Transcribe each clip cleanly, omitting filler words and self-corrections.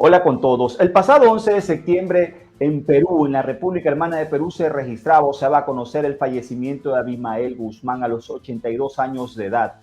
Hola con todos. El pasado 11 de septiembre en Perú, en la República Hermana de Perú, se registraba o se daba a conocer el fallecimiento de Abimael Guzmán a los 82 años de edad.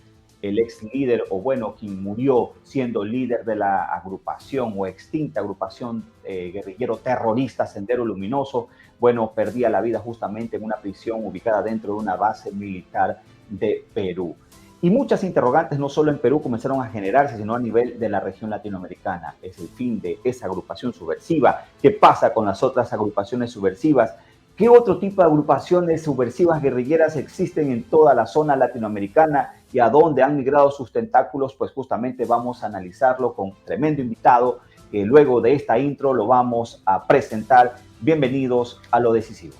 El ex líder, o bueno, quien murió siendo líder de la agrupación o extinta agrupación guerrillero terrorista Sendero Luminoso, bueno, perdía la vida justamente en una prisión ubicada dentro de una base militar de Perú. Y muchas interrogantes, no solo en Perú, comenzaron a generarse, sino a nivel de la región latinoamericana. ¿Es el fin de esa agrupación subversiva? ¿Qué pasa con las otras agrupaciones subversivas? ¿Qué otro tipo de agrupaciones subversivas guerrilleras existen en toda la zona latinoamericana y a dónde han migrado sus tentáculos? Pues justamente vamos a analizarlo con tremendo invitado que luego de esta intro lo vamos a presentar. Bienvenidos a Lo Decisivo.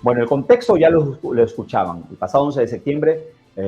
Bueno, el contexto ya lo escuchaban. El pasado 11 de septiembre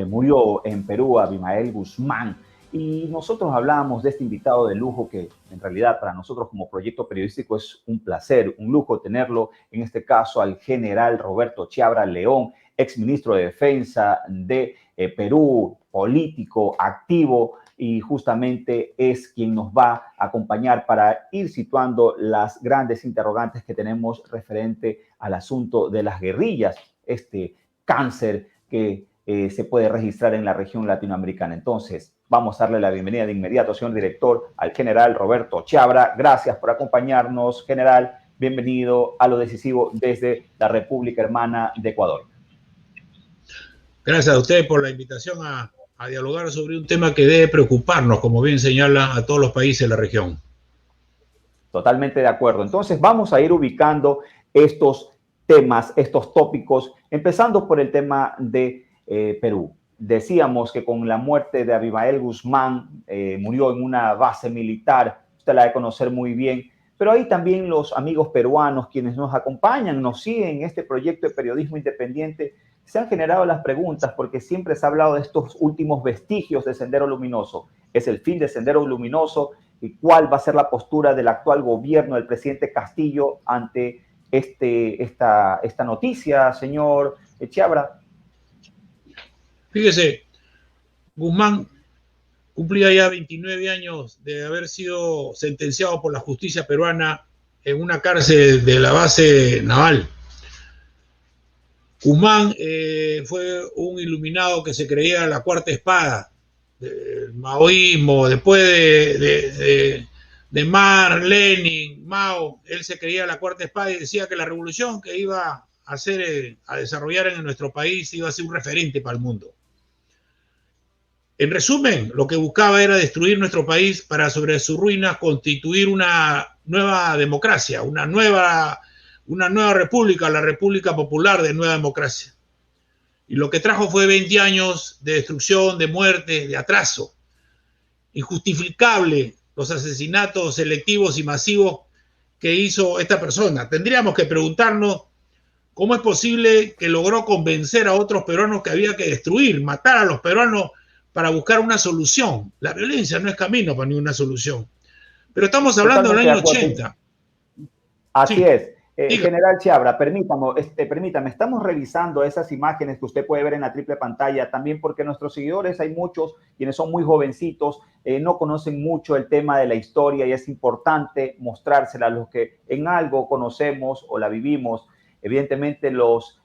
murió en Perú Abimael Guzmán y nosotros hablábamos de este invitado de lujo que en realidad para nosotros como proyecto periodístico es un placer, un lujo tenerlo, en este caso al general Roberto Chiabra León, exministro de Defensa de Perú, político, activo, y justamente es quien nos va a acompañar para ir situando las grandes interrogantes que tenemos referente al asunto de las guerrillas, este cáncer que se puede registrar en la región latinoamericana. Entonces, vamos a darle la bienvenida de inmediato, señor director, al general Roberto Chiabra. Gracias por acompañarnos, general. Bienvenido a Lo Decisivo desde la República Hermana de Ecuador. Gracias a usted por la invitación a dialogar sobre un tema que debe preocuparnos, como bien señala, a todos los países de la región. Totalmente de acuerdo. Entonces vamos a ir ubicando estos temas, estos tópicos, empezando por el tema de Perú. Decíamos que con la muerte de Abimael Guzmán murió en una base militar, usted la debe conocer muy bien, pero ahí también los amigos peruanos quienes nos acompañan, nos siguen en este proyecto de periodismo independiente, se han generado las preguntas porque siempre se ha hablado de estos últimos vestigios de Sendero Luminoso. ¿Es el fin de Sendero Luminoso? ¿Y cuál va a ser la postura del actual gobierno del presidente Castillo ante esta noticia, señor Chiabra? Fíjese, Guzmán cumplía ya 29 años de haber sido sentenciado por la justicia peruana en una cárcel de la base naval. Guzmán fue un iluminado que se creía la cuarta espada del maoísmo, después de Marx, Lenin, Mao. Él se creía la cuarta espada y decía que la revolución que iba a desarrollar en nuestro país iba a ser un referente para el mundo. En resumen, lo que buscaba era destruir nuestro país para sobre sus ruinas constituir una nueva democracia, una nueva república, la República Popular de Nueva Democracia. Y lo que trajo fue 20 años de destrucción, de muerte, de atraso. Injustificable los asesinatos selectivos y masivos que hizo esta persona. Tendríamos que preguntarnos cómo es posible que logró convencer a otros peruanos que había que destruir, matar a los peruanos para buscar una solución. La violencia no es camino para ninguna solución. Pero estamos hablando del año 80. Así sí. Es. General Chiabra, permítame, estamos revisando esas imágenes que usted puede ver en la triple pantalla, también porque nuestros seguidores, hay muchos quienes son muy jovencitos, no conocen mucho el tema de la historia y es importante mostrársela a los que en algo conocemos o la vivimos. Evidentemente los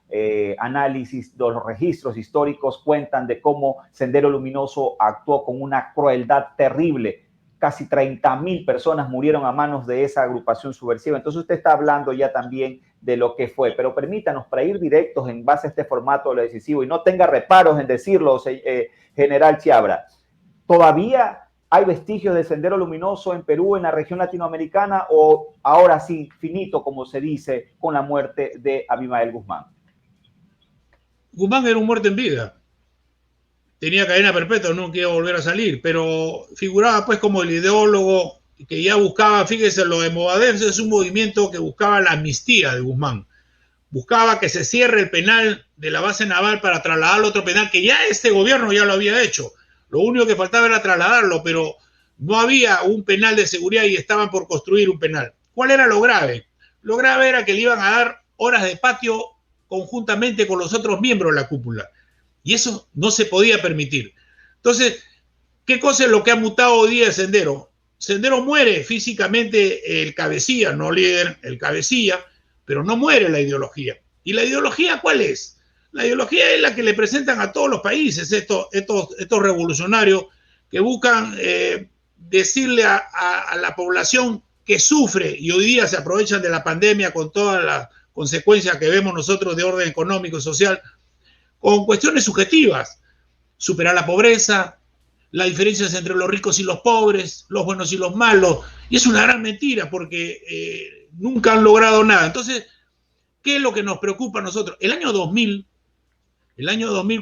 análisis, los registros históricos cuentan de cómo Sendero Luminoso actuó con una crueldad terrible. Casi 30,000 personas murieron a manos de esa agrupación subversiva. Entonces usted está hablando ya también de lo que fue, pero permítanos para ir directos en base a este formato de Lo Decisivo y no tenga reparos en decirlo, general Chiabra. ¿Todavía hay vestigios de Sendero Luminoso en Perú, en la región latinoamericana, o ahora sí, finito, como se dice, con la muerte de Abimael Guzmán? Guzmán era un muerto en vida. Tenía cadena perpetua, no quería volver a salir, pero figuraba pues como el ideólogo que ya buscaba, fíjese, lo de Movadef es un movimiento que buscaba la amnistía de Guzmán, buscaba que se cierre el penal de la base naval para trasladarlo a otro penal, que ya este gobierno ya lo había hecho. Lo único que faltaba era trasladarlo, pero no había un penal de seguridad y estaban por construir un penal. ¿Cuál era lo grave? Lo grave era que le iban a dar horas de patio conjuntamente con los otros miembros de la cúpula. Y eso no se podía permitir. Entonces, ¿qué cosa es lo que ha mutado hoy día de Sendero? Sendero muere físicamente el cabecilla, no líder, el cabecilla, pero no muere la ideología. ¿Y la ideología cuál es? La ideología es la que le presentan a todos los países, estos revolucionarios que buscan decirle a la población que sufre y hoy día se aprovechan de la pandemia con todas las consecuencias que vemos nosotros de orden económico y social, con cuestiones subjetivas, superar la pobreza, las diferencias entre los ricos y los pobres, los buenos y los malos, y es una gran mentira porque nunca han logrado nada. Entonces, ¿qué es lo que nos preocupa a nosotros? El año 2000,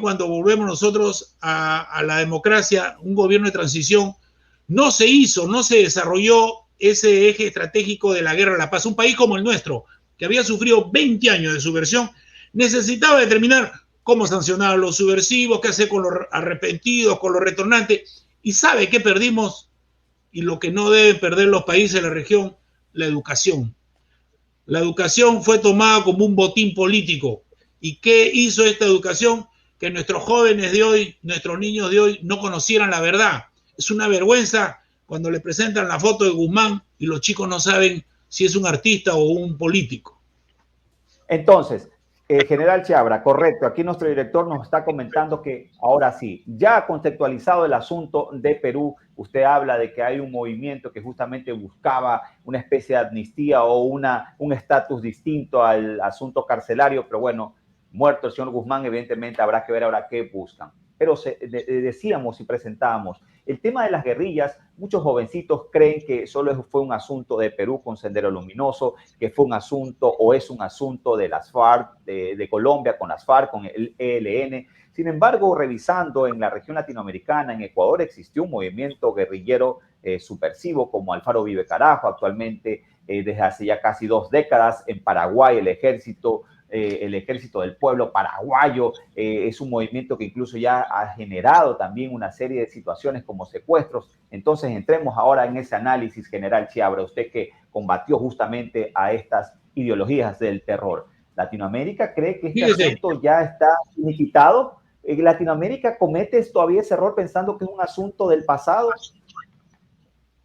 cuando volvemos nosotros a la democracia, un gobierno de transición, no se desarrolló ese eje estratégico de la guerra a la paz. Un país como el nuestro, que había sufrido 20 años de subversión, necesitaba determinar cómo sancionar a los subversivos, qué hacer con los arrepentidos, con los retornantes. Y sabe que perdimos, y lo que no deben perder los países de la región, la educación. La educación fue tomada como un botín político. ¿Y qué hizo esta educación? Que nuestros jóvenes de hoy, nuestros niños de hoy, no conocieran la verdad. Es una vergüenza cuando le presentan la foto de Guzmán y los chicos no saben si es un artista o un político. Entonces, General Chiabra, correcto, aquí nuestro director nos está comentando que ahora sí, ya conceptualizado el asunto de Perú, usted habla de que hay un movimiento que justamente buscaba una especie de amnistía o un estatus distinto al asunto carcelario, pero bueno, muerto el señor Guzmán, evidentemente habrá que ver ahora qué buscan. Pero decíamos y presentábamos, el tema de las guerrillas, muchos jovencitos creen que solo fue un asunto de Perú con Sendero Luminoso, que fue un asunto o es un asunto de las FARC, de Colombia con las FARC, con el ELN. Sin embargo, revisando en la región latinoamericana, en Ecuador existió un movimiento guerrillero subversivo como Alfaro Vive Carajo, actualmente desde hace ya casi 2 décadas. En Paraguay el ejército del pueblo paraguayo es un movimiento que incluso ya ha generado también una serie de situaciones como secuestros. Entonces entremos ahora en ese análisis, General Chiabra, usted que combatió justamente a estas ideologías del terror. ¿Latinoamérica cree que este asunto ya está finiquitado? ¿Latinoamérica comete todavía ese error pensando que es un asunto del pasado?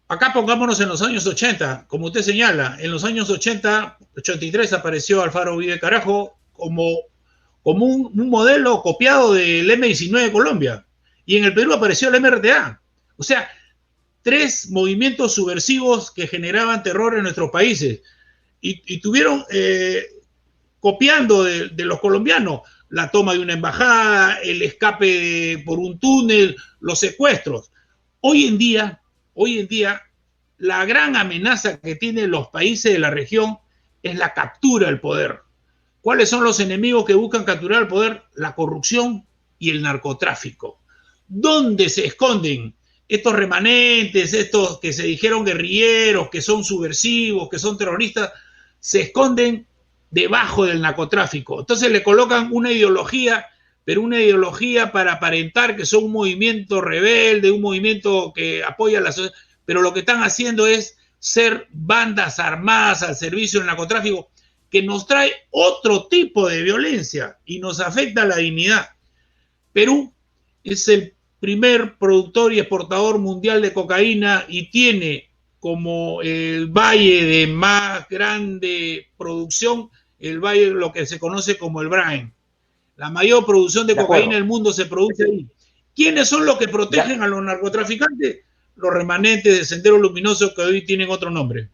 Acá pongámonos en los años 80, como usted señala, en los años 80, 83 apareció Alfaro Vive Carajo como un modelo copiado del M-19 de Colombia. Y en el Perú apareció el MRTA. O sea, 3 movimientos subversivos que generaban terror en nuestros países. Y tuvieron, copiando de los colombianos, la toma de una embajada, el escape por un túnel, los secuestros. Hoy en día, la gran amenaza que tienen los países de la región es la captura del poder. ¿Cuáles son los enemigos que buscan capturar el poder? La corrupción y el narcotráfico. ¿Dónde se esconden estos remanentes, estos que se dijeron guerrilleros, que son subversivos, que son terroristas? Se esconden debajo del narcotráfico. Entonces le colocan una ideología, pero una ideología para aparentar que son un movimiento rebelde, un movimiento que apoya a la sociedad, pero lo que están haciendo es ser bandas armadas al servicio del narcotráfico, que nos trae otro tipo de violencia y nos afecta a la dignidad. Perú es el primer productor y exportador mundial de cocaína y tiene como el valle de más grande producción, el valle, lo que se conoce como el Brain. La mayor producción de cocaína del mundo se produce ahí. ¿Quiénes son los que protegen a los narcotraficantes? Los remanentes de Sendero Luminoso, que hoy tienen otro nombre.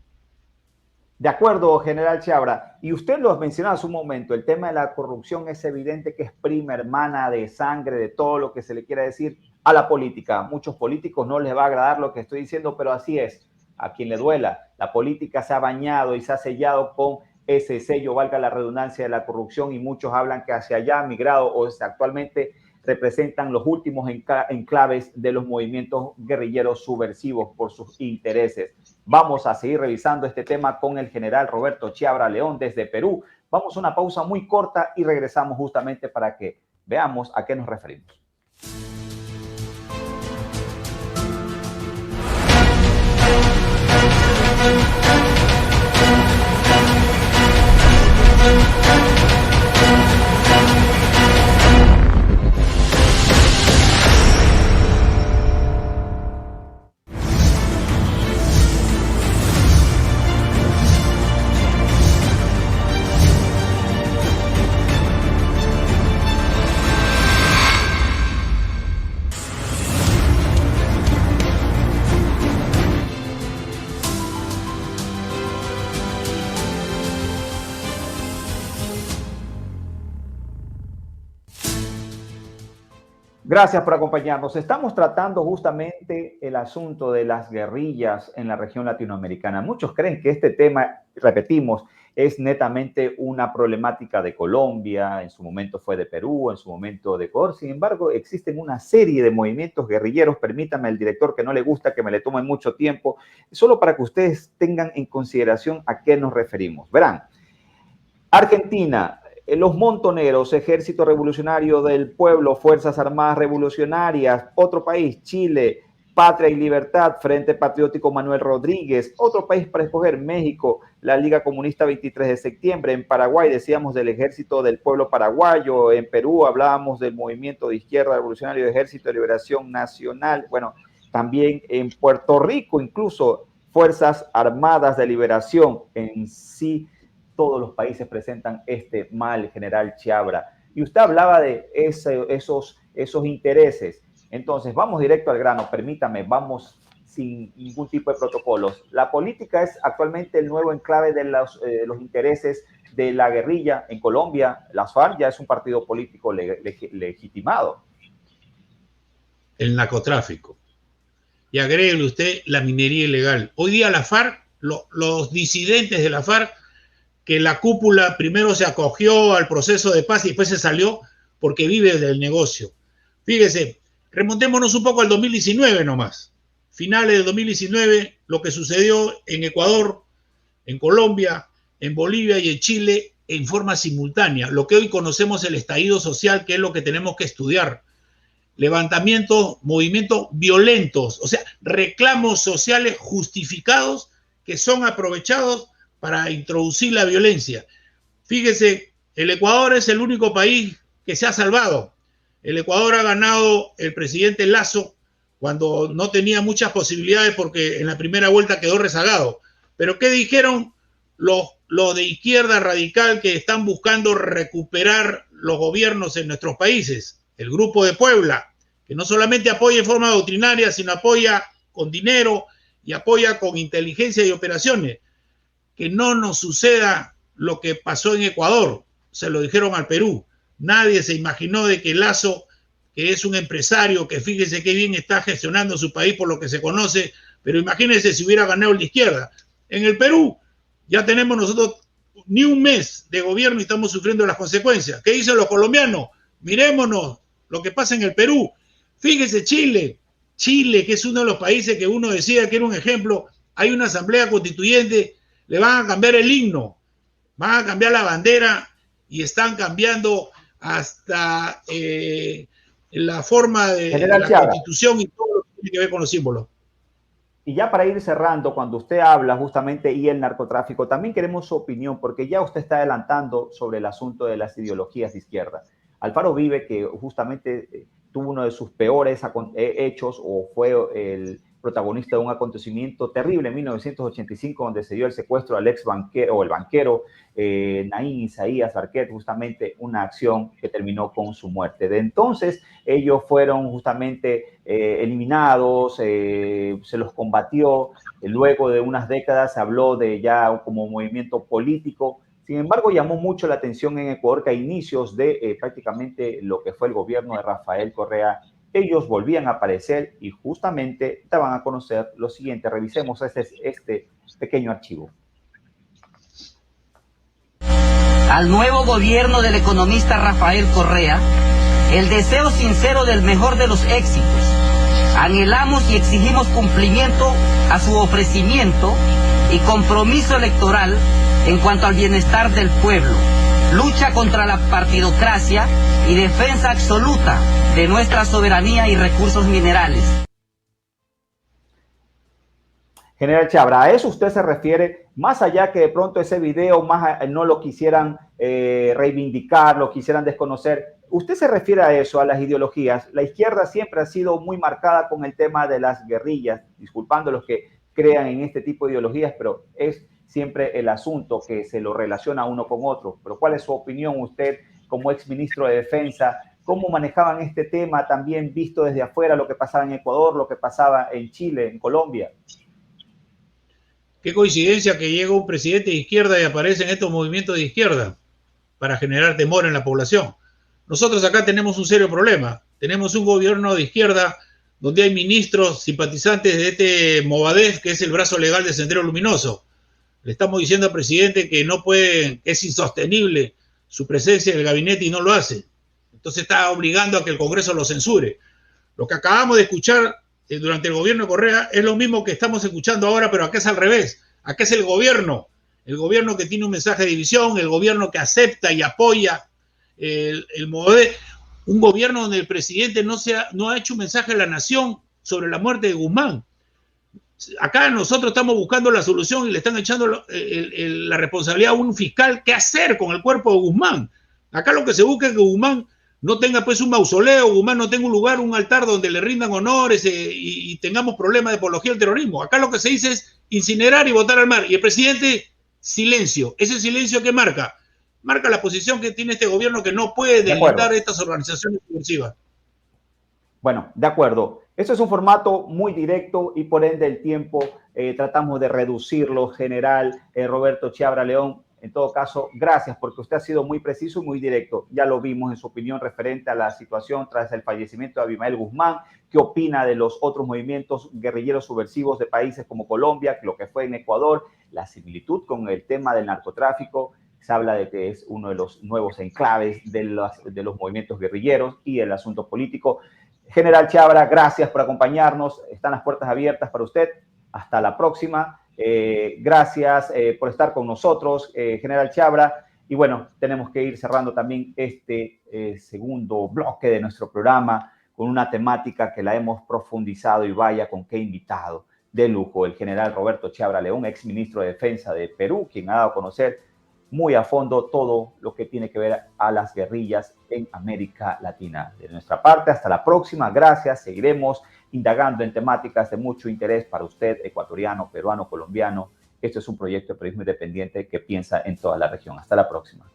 De acuerdo, General Chiabra. Y usted lo mencionaba hace un momento, el tema de la corrupción es evidente que es prima hermana de sangre, de todo lo que se le quiera decir a la política. Muchos políticos no les va a agradar lo que estoy diciendo, pero así es. A quien le duela, la política se ha bañado y se ha sellado con ese sello, valga la redundancia, de la corrupción, y muchos hablan que hacia allá ha migrado o actualmente representan los últimos enclaves de los movimientos guerrilleros subversivos por sus intereses. Vamos a seguir revisando este tema con el general Roberto Chiabra León desde Perú Vamos a una pausa muy corta y regresamos justamente para que veamos a qué nos referimos. Gracias por acompañarnos. Estamos tratando justamente el asunto de las guerrillas en la región latinoamericana. Muchos creen que este tema, repetimos, es netamente una problemática de Colombia, en su momento fue de Perú, en su momento de Ecuador. Sin embargo, existen una serie de movimientos guerrilleros. Permítame al director que no le gusta que me le tome mucho tiempo, solo para que ustedes tengan en consideración a qué nos referimos. Verán, Argentina, los Montoneros, Ejército Revolucionario del Pueblo, Fuerzas Armadas Revolucionarias. Otro país, Chile, Patria y Libertad, Frente Patriótico Manuel Rodríguez. Otro país para escoger, México, la Liga Comunista 23 de septiembre. En Paraguay decíamos del Ejército del Pueblo Paraguayo. En Perú hablábamos del Movimiento de Izquierda Revolucionario, Ejército de Liberación Nacional. Bueno, también en Puerto Rico, incluso Fuerzas Armadas de Liberación. En sí, todos los países presentan este mal, general Chiabra. Y usted hablaba de esos intereses. Entonces, vamos directo al grano, permítame, vamos sin ningún tipo de protocolos. La política es actualmente el nuevo enclave de los intereses de la guerrilla en Colombia. Las FARC ya es un partido político legitimado. El narcotráfico. Y agréguele usted la minería ilegal. Hoy día la FARC, los disidentes de la FARC, que la cúpula primero se acogió al proceso de paz y después se salió porque vive del negocio. Fíjese, remontémonos un poco al 2019 nomás. Finales del 2019, lo que sucedió en Ecuador, en Colombia, en Bolivia y en Chile en forma simultánea. Lo que hoy conocemos el estallido social, que es lo que tenemos que estudiar. Levantamientos, movimientos violentos, o sea, reclamos sociales justificados que son aprovechados para introducir la violencia. Fíjese, el Ecuador es el único país que se ha salvado. El Ecuador ha ganado el presidente Lasso cuando no tenía muchas posibilidades porque en la primera vuelta quedó rezagado. Pero ¿qué dijeron los de izquierda radical que están buscando recuperar los gobiernos en nuestros países? El Grupo de Puebla, que no solamente apoya en forma doctrinaria, sino apoya con dinero y apoya con inteligencia y operaciones. Que no nos suceda lo que pasó en Ecuador, se lo dijeron al Perú. Nadie se imaginó de que Lasso, que es un empresario, que fíjese qué bien está gestionando su país por lo que se conoce, pero imagínense si hubiera ganado el de izquierda. En el Perú ya tenemos nosotros ni un mes de gobierno y estamos sufriendo las consecuencias. ¿Qué dicen los colombianos? Mirémonos lo que pasa en el Perú. Fíjese Chile, que es uno de los países que uno decía que era un ejemplo. Hay una asamblea constituyente, le van a cambiar el himno, van a cambiar la bandera y están cambiando hasta la forma de la Constitución y todo lo que tiene que ver con los símbolos. Y ya para ir cerrando, cuando usted habla justamente y el narcotráfico, también queremos su opinión, porque ya usted está adelantando sobre el asunto de las ideologías de izquierda. Alfaro Uribe, que justamente tuvo uno de sus peores hechos o fue el protagonista de un acontecimiento terrible en 1985, donde se dio el secuestro al ex banquero, o el banquero Naín Isaías Barquet, justamente una acción que terminó con su muerte. De entonces, ellos fueron justamente eliminados, se los combatió, luego de unas décadas se habló de ya como movimiento político. Sin embargo, llamó mucho la atención en Ecuador que a inicios de prácticamente lo que fue el gobierno de Rafael Correa, ellos volvían a aparecer y justamente daban a conocer lo siguiente. Revisemos este pequeño archivo. Al nuevo gobierno del economista Rafael Correa, el deseo sincero del mejor de los éxitos. Anhelamos y exigimos cumplimiento a su ofrecimiento y compromiso electoral en cuanto al bienestar del pueblo, lucha contra la partidocracia y defensa absoluta de nuestra soberanía y recursos minerales. General Chabra, ¿a eso usted se refiere? Más allá que de pronto ese video no lo quisieran reivindicar, lo quisieran desconocer, ¿usted se refiere a eso, a las ideologías? La izquierda siempre ha sido muy marcada con el tema de las guerrillas, disculpando a los que crean en este tipo de ideologías, pero es siempre el asunto que se lo relaciona uno con otro. Pero ¿cuál es su opinión usted como exministro de Defensa? ¿Cómo manejaban este tema también visto desde afuera, lo que pasaba en Ecuador, lo que pasaba en Chile, en Colombia? Qué coincidencia que llega un presidente de izquierda y aparecen estos movimientos de izquierda para generar temor en la población. Nosotros acá tenemos un serio problema. Tenemos un gobierno de izquierda donde hay ministros simpatizantes de este Movadef, que es el brazo legal de Sendero Luminoso. Le estamos diciendo al presidente que no puede, que es insostenible su presencia en el gabinete y no lo hace. Entonces está obligando a que el Congreso lo censure. Lo que acabamos de escuchar durante el gobierno de Correa es lo mismo que estamos escuchando ahora, pero acá es al revés. Acá es el gobierno que tiene un mensaje de división, el gobierno que acepta y apoya el Movadef, un gobierno donde el presidente no ha hecho un mensaje a la nación sobre la muerte de Guzmán. Acá nosotros estamos buscando la solución y le están echando la responsabilidad a un fiscal. ¿Qué hacer con el cuerpo de Guzmán? Acá lo que se busca es que Guzmán no tenga pues un mausoleo, Guzmán no tenga un lugar, un altar donde le rindan honores y tengamos problemas de apología al terrorismo. Acá lo que se dice es incinerar y botar al mar. Y el presidente, silencio. Ese silencio que marca la posición que tiene este gobierno, que no puede debilitar estas organizaciones subversivas. Bueno, de acuerdo. Eso es un formato muy directo y por ende el tiempo tratamos de reducirlo, general Roberto Chiabra León. En todo caso, gracias porque usted ha sido muy preciso y muy directo. Ya lo vimos en su opinión referente a la situación tras el fallecimiento de Abimael Guzmán. ¿Qué opina de los otros movimientos guerrilleros subversivos de países como Colombia, lo que fue en Ecuador, la similitud con el tema del narcotráfico? Se habla de que es uno de los nuevos enclaves de los movimientos guerrilleros y el asunto político. General Chiabra, gracias por acompañarnos. Están las puertas abiertas para usted. Hasta la próxima. Gracias por estar con nosotros, General Chiabra. Y bueno, tenemos que ir cerrando también este segundo bloque de nuestro programa con una temática que la hemos profundizado y vaya con qué invitado de lujo, el general Roberto Chiabra León, ex ministro de Defensa de Perú, quien ha dado a conocer muy a fondo todo lo que tiene que ver a las guerrillas en América Latina. De nuestra parte, hasta la próxima. Gracias. Seguiremos indagando en temáticas de mucho interés para usted, ecuatoriano, peruano, colombiano. Esto es un proyecto de periodismo independiente que piensa en toda la región. Hasta la próxima.